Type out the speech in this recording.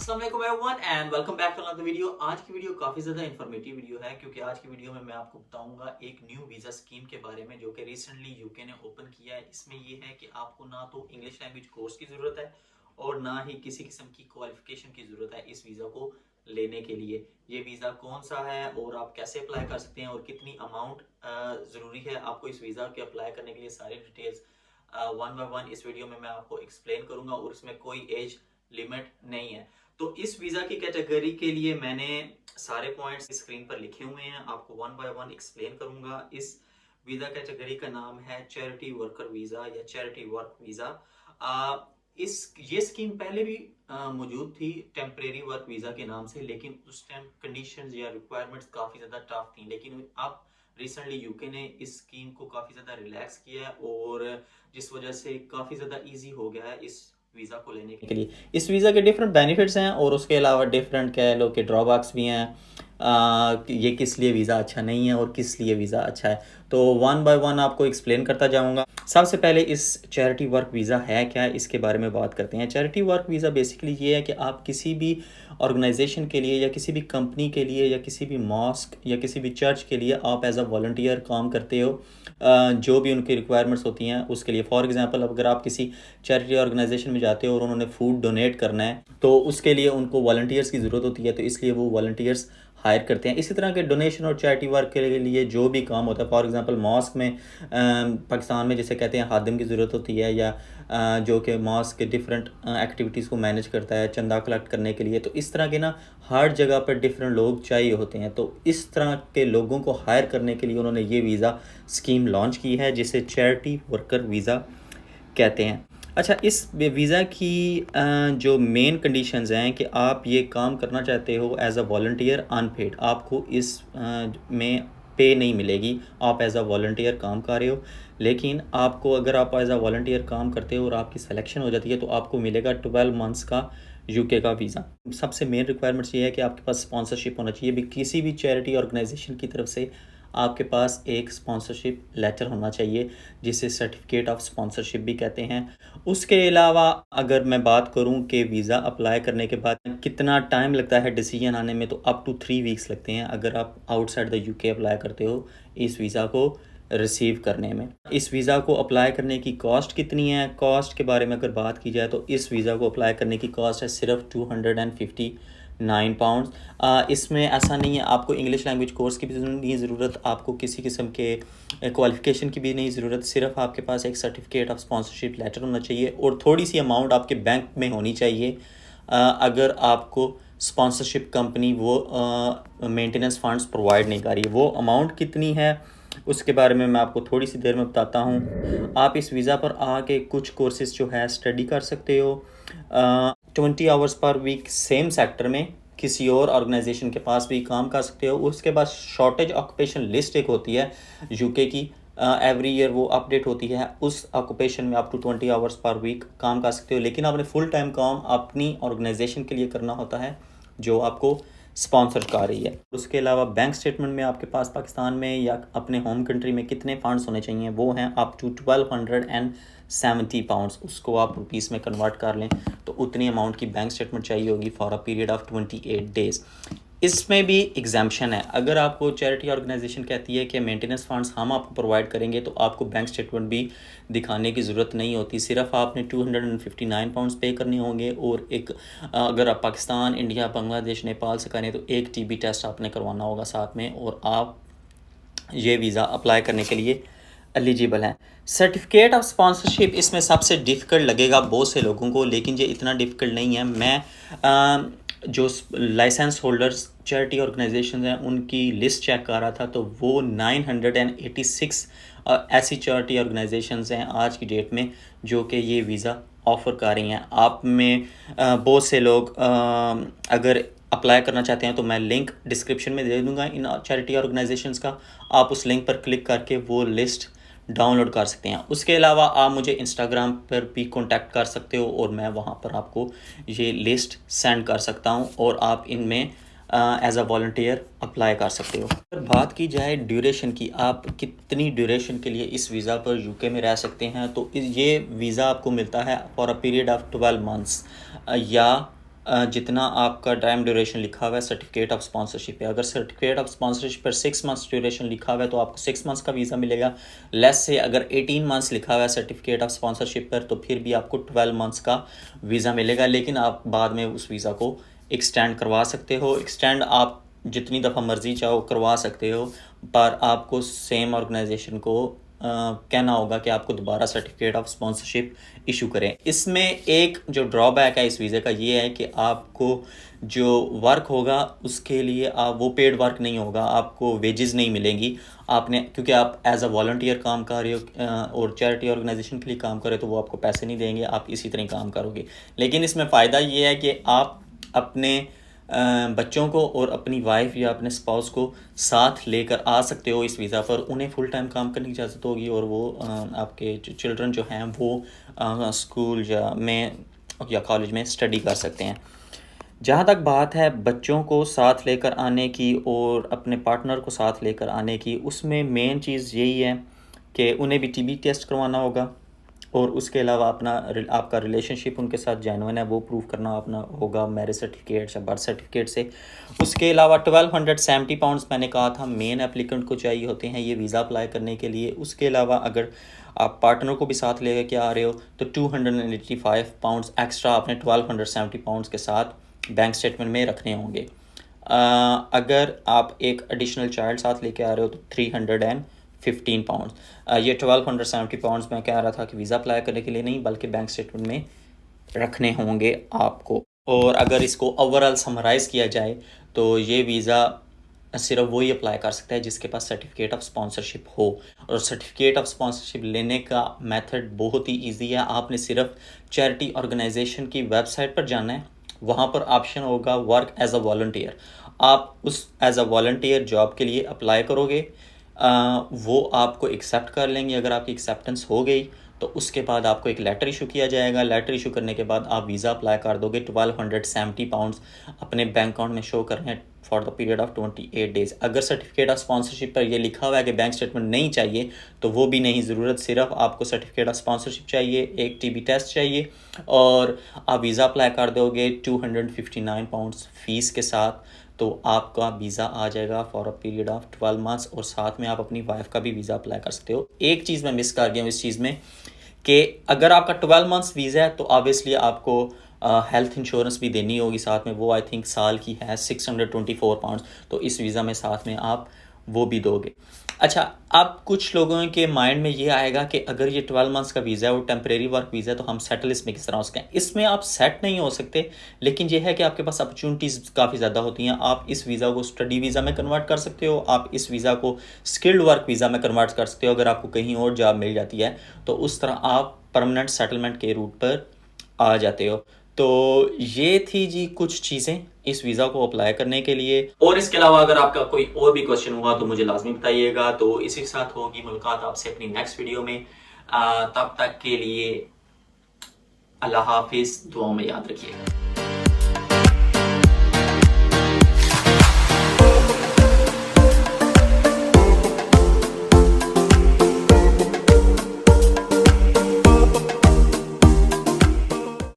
अस्सलाम वालेकुम everyone and welcome back to another video. आज की वीडियो काफ़ी ज़्यादा इन्फॉर्मेटिव वीडियो है क्योंकि आज की वीडियो में मैं आपको बताऊंगा एक न्यू वीज़ा स्कीम के बारे में जो कि रिसेंटली यूके ने ओपन किया है। इसमें ये है कि आपको ना तो इंग्लिश लैंग्वेज कोर्स की ज़रूरत है और ना ही किसी किस्म की क्वालिफिकेशन की ज़रूरत है इस वीज़ा को लेने के लिए। ये वीज़ा कौन सा है और आप कैसे अप्लाई कर सकते हैं और कितनी अमाउंट ज़रूरी है आपको इस वीज़ा के अप्लाई करने के लिए, सारी डिटेल्स वन बाय वन इस वीडियो में मैं आपको एक्सप्लेन करूंगा और इसमें कोई एज लिमिट नहीं है। तो इस वीजा की कैटेगरी के लिए मैंने सारे पॉइंट्स स्क्रीन पर लिखे हुए हैं, आपको वन बाय वन एक्सप्लेन करूंगा। इस वीजा कैटेगरी का नाम है चैरिटी वर्कर वीजा या चैरिटी वर्क वीजा। इस ये स्कीम पहले भी मौजूद थी टेम्परेरी वर्क वीजा के नाम से, लेकिन उस टाइम कंडीशंस या रिक्वायरमेंट्स काफी ज्यादा टफ थी। लेकिन अब रिसेंटली यूके ने इस स्कीम को काफी ज्यादा रिलैक्स किया है और जिस वजह से काफी ज्यादा इजी हो गया है इस वीज़ा को लेने के लिए। इस वीज़ा के डिफरेंट बेनिफिट्स हैं और उसके अलावा डिफरेंट कह लो कि ड्रॉबैक्स भी हैं। ये किस लिए वीज़ा अच्छा नहीं है और किस लिए वीज़ा अच्छा है, तो वन बाय वन आपको एक्सप्लेन करता जाऊंगा। सबसे पहले इस चैरिटी वर्क वीज़ा है क्या, इसके बारे में बात करते हैं। चैरिटी वर्क वीज़ा बेसिकली ये है कि आप किसी भी ऑर्गेनाइजेशन के लिए या किसी भी कंपनी के लिए या किसी भी मॉस्क या किसी भी चर्च के लिए आप एज अ वॉलंटियर काम करते हो। जो भी उनकी रिक्वायरमेंट्स होती हैं उसके लिए, फॉर एग्जांपल अगर आप किसी चैरिटी ऑर्गेनाइजेशन में जाते हो और उन्होंने फूड डोनेट करना है तो उसके लिए उनको वॉलंटियर्स की ज़रूरत होती है, तो इसलिए वो वॉलंटियर्स हायर करते हैं। इसी तरह के डोनेशन और चैरिटी वर्क के लिए जो भी काम होता है, फॉर एग्जांपल मॉस्क में पाकिस्तान में जिसे कहते हैं खादिम की ज़रूरत होती है, या जो कि मॉस्क के डिफरेंट एक्टिविटीज़ को मैनेज करता है चंदा कलेक्ट करने के लिए। तो इस तरह के ना हर जगह पर डिफरेंट लोग चाहिए होते हैं, तो इस तरह के लोगों को हायर करने के लिए उन्होंने ये वीज़ा स्कीम लॉन्च की है जिसे चैरिटी वर्कर वीज़ा कहते हैं। अच्छा, इस वीज़ा की जो मेन कंडीशंस हैं कि आप ये काम करना चाहते हो एज अ वॉलंटियर अनपेड, आपको इस में पे नहीं मिलेगी, आप एज अ वॉलंटियर काम कर रहे हो। लेकिन आपको, अगर आप एज अ वॉलंटियर काम करते हो और आपकी सिलेक्शन हो जाती है तो आपको मिलेगा 12 मंथ्स का यूके का वीज़ा। सबसे मेन रिक्वायरमेंट्स ये है कि आपके पास स्पॉन्सरशिप होना चाहिए। भी किसी भी चैरिटी ऑर्गेनाइजेशन की तरफ से आपके पास एक स्पॉन्सरशिप लेटर होना चाहिए जिसे सर्टिफिकेट ऑफ स्पॉन्सरशिप भी कहते हैं। उसके अलावा अगर मैं बात करूं कि वीज़ा अप्लाई करने के बाद कितना टाइम लगता है डिसीजन आने में, तो अप टू 3 वीक्स लगते हैं अगर आप आउटसाइड द यूके अप्लाई करते हो इस वीज़ा को रिसीव करने में। इस वीज़ा को अप्लाई करने की कॉस्ट कितनी है, कॉस्ट के बारे में अगर बात की जाए तो इस वीज़ा को अप्लाई करने की कॉस्ट है सिर्फ £259। इसमें ऐसा नहीं है आपको इंग्लिश लैंग्वेज कोर्स की भी नहीं ज़रूरत, आपको किसी किस्म के क्वालिफ़िकेशन की भी नहीं ज़रूरत। सिर्फ आपके पास एक सर्टिफिकेट ऑफ स्पॉन्सरशिप लेटर होना चाहिए और थोड़ी सी अमाउंट आपके बैंक में होनी चाहिए। अगर आपको स्पॉन्सरशिप कंपनी वो मेंटेनेंस फंड्स प्रोवाइड नहीं कर रही है। वो अमाउंट कितनी है उसके बारे में मैं आपको थोड़ी सी देर में बताता हूँ। आप इस वीज़ा पर आके कुछ कोर्सेज जो है स्टडी कर सकते हो 20 आवर्स पर वीक सेम सेक्टर में किसी और ऑर्गेनाइजेशन के पास भी काम कर सकते हो। उसके बाद शॉर्टेज ऑक्यूपेशन लिस्ट एक होती है यूके की, एवरी ईयर वो अपडेट होती है। उस ऑक्यूपेशन में अप टू 20 आवर्स पर वीक काम कर सकते हो, लेकिन आपने फुल टाइम काम अपनी ऑर्गेनाइजेशन के लिए करना होता है जो आपको स्पॉन्सर कर रही है। उसके अलावा बैंक स्टेटमेंट में आपके पास पाकिस्तान में या अपने होम कंट्री में कितने फंड्स होने चाहिए, वो हैं अप टू £1270। उसको आप रुपीस में कन्वर्ट कर लें तो उतनी अमाउंट की बैंक स्टेटमेंट चाहिए होगी for a period of 28 days. इसमें भी एग्जाम्पशन है। अगर आपको चैरिटी ऑर्गेनाइजेशन कहती है कि मेंटेनेंस फंड्स हम आपको प्रोवाइड करेंगे तो आपको बैंक स्टेटमेंट भी दिखाने की ज़रूरत नहीं होती, सिर्फ आपने £259 पे करने होंगे। और एक अगर आप पाकिस्तान, इंडिया, बांग्लादेश, नेपाल से करें तो एक टीबी टेस्ट आपने करवाना होगा साथ में, और आप ये वीज़ा अप्लाई करने के लिए एलिजिबल हैं। सर्टिफिकेट ऑफ स्पॉन्सरशिप इसमें सबसे डिफ़िकल्ट लगेगा बहुत से लोगों को, लेकिन ये इतना डिफ़िकल्ट नहीं है। मैं जो लाइसेंस होल्डर्स चैरिटी ऑर्गेनाइजेशन हैं उनकी लिस्ट चेक कर रहा था तो वो 986 ऐसी चैरिटी ऑर्गेनाइजेशंस हैं आज की डेट में जो कि ये वीज़ा ऑफ़र कर रही हैं। आप में बहुत से लोग अगर अप्लाई करना चाहते हैं तो मैं लिंक डिस्क्रिप्शन में दे दूंगा इन चैरिटी ऑर्गेनाइजेशंस का, आप उस लिंक पर क्लिक करके वो लिस्ट डाउनलोड कर सकते हैं। उसके अलावा आप मुझे इंस्टाग्राम पर भी कांटेक्ट कर सकते हो और मैं वहाँ पर आपको ये लिस्ट सेंड कर सकता हूँ और आप इनमें एज अ वॉलंटियर अप्लाई कर सकते हो। अगर बात की जाए ड्यूरेशन की, आप कितनी ड्यूरेशन के लिए इस वीज़ा पर यूके में रह सकते हैं, तो ये वीज़ा आपको मिलता है for a period of 12 months या जितना आपका टाइम ड्यूरेशन लिखा हुआ है सर्टिफिकेट ऑफ स्पॉन्सरशिप पे, अगर सर्टिफिकेट ऑफ स्पॉन्सरशिप पर 6 मंथ्स ड्यूरेशन लिखा हुआ है तो आपको 6 मंथ्स का वीज़ा मिलेगा। लेस से अगर 18 मंथ्स लिखा हुआ है सर्टिफिकेट ऑफ स्पॉन्सरशिप पर तो फिर भी आपको 12 मंथ्स का वीज़ा मिलेगा, लेकिन आप बाद में उस वीज़ा को एक्सटेंड करवा सकते हो। एक्सटेंड आप जितनी दफ़ा मर्ज़ी चाहो करवा सकते हो, पर आपको सेम ऑर्गेनाइजेशन को कहना होगा कि आपको दोबारा सर्टिफिकेट ऑफ स्पॉन्सरशिप इशू करें। इसमें एक जो ड्रॉबैक है इस वीज़े का ये है कि आपको जो वर्क होगा उसके लिए आप वो पेड वर्क नहीं होगा, आपको वेजेस नहीं मिलेंगी। आपने क्योंकि आप एज अ वॉलंटियर काम कर रहे हो और चैरिटी ऑर्गेनाइजेशन के लिए काम कर रहे हो तो वो आपको पैसे नहीं देंगे, आप इसी तरह काम करोगे। लेकिन इसमें फ़ायदा ये है कि आप अपने बच्चों को और अपनी वाइफ या अपने स्पाउस को साथ लेकर आ सकते हो इस वीज़ा पर। उन्हें फुल टाइम काम करने की इजाज़त होगी और वो आपके जो चिल्ड्रन जो हैं वो स्कूल या कॉलेज में स्टडी कर सकते हैं। जहाँ तक बात है बच्चों को साथ लेकर आने की और अपने पार्टनर को साथ लेकर आने की, उसमें मेन चीज़ यही है कि उन्हें भी टीबी टेस्ट करवाना होगा और उसके अलावा आपका रिलेशनशिप उनके साथ जेन्युइन है वो प्रूव करना अपना होगा मैरिज सर्टिफिकेट या बर्थ सर्टिफिकेट से। उसके अलावा 1270 पाउंड्स मैंने कहा था मेन एप्लीकेंट को चाहिए होते हैं ये वीज़ा अप्लाई करने के लिए। उसके अलावा अगर आप पार्टनर को भी साथ ले के आ रहे हो तो 285 पाउंड्स एक्स्ट्रा आपने 1270 पाउंड्स के साथ बैंक स्टेटमेंट में रखने होंगे। अगर आप एक एडिशनल चाइल्ड साथ लेके आ रहे हो तो 315 पाउंड्स। ये 1270 पाउंड्स मैं कह रहा था कि वीज़ा अप्लाई करने के लिए नहीं बल्कि बैंक स्टेटमेंट में रखने होंगे आपको। और अगर इसको ओवरऑल समराइज़ किया जाए तो ये वीज़ा सिर्फ वही अप्लाई कर सकता है जिसके पास सर्टिफिकेट ऑफ स्पॉन्सरशिप हो। और सर्टिफिकेट ऑफ स्पॉन्सरशिप लेने का मेथड बहुत ही इजी है। आपने सिर्फ चैरिटी ऑर्गेनाइजेशन की वेबसाइट पर जाना है, वहाँ पर ऑप्शन होगा वर्क एज अ वॉलंटियर। आप उस एज अ वॉलंटियर जॉब के लिए अप्लाई करोगे, वो आपको एक्सेप्ट कर लेंगे। अगर आपकी एक्सेप्टेंस हो गई तो उसके बाद आपको एक लेटर इशू किया जाएगा। लेटर इशू करने के बाद आप वीज़ा अप्लाई कर दोगे। 1270 पाउंड्स अपने बैंक अकाउंट में शो कर रहे हैं for the period of 28 days. अगर सर्टिफिकेट ऑफ स्पॉन्सरशिप पर ये लिखा हुआ है कि बैंक स्टेटमेंट नहीं चाहिए तो वो भी नहीं ज़रूरत, सिर्फ आपको सर्टिफिकेट ऑफ स्पॉन्सरशिप चाहिए, एक टीबी टेस्ट चाहिए और आप वीज़ा अप्लाई कर दोगे 259 पाउंड्स फ़ीस के साथ। तो आपका वीज़ा आ जाएगा for a period of 12 months और साथ में आप अपनी वाइफ का भी वीज़ा अप्लाई कर सकते हो। एक चीज़ मैं मिस कर गया हूँ इस चीज़ में कि अगर आपका 12 मंथ्स वीज़ा है तो ऑब्वियसली आपको हेल्थ इंश्योरेंस भी देनी होगी साथ में, वो आई थिंक साल की है 624 पाउंड्स। तो इस वीज़ा में साथ में आप वो भी दोगे। अच्छा, अब कुछ लोगों के माइंड में ये आएगा कि अगर ये 12 मंथ्स का वीज़ा है और टेम्परेरी वर्क वीज़ा है तो हम सेटल इसमें किस तरह हो सकते हैं। इसमें आप सेट नहीं हो सकते, लेकिन ये है कि आपके पास अपॉर्चुनिटीज़ काफ़ी ज़्यादा होती हैं। आप इस वीज़ा को स्टडी वीज़ा में कन्वर्ट कर सकते हो, आप इस वीज़ा को स्किल्ड वर्क वीज़ा में कन्वर्ट कर सकते हो। अगर आपको कहीं और जॉब मिल जाती है तो उस तरह आप परमानेंट सेटलमेंट के रूट पर आ जाते हो। तो ये थी जी कुछ चीज़ें इस वीज़ा को अप्लाई करने के लिए। और इसके अलावा अगर आपका कोई और भी क्वेश्चन हुआ तो मुझे लाजमी बताइएगा। तो इसी के साथ होगी मुलाकात आपसे अपनी नेक्स्ट वीडियो में। तब तक के लिए अल्लाह हाफिज़, दुआओं में याद रखिएगा।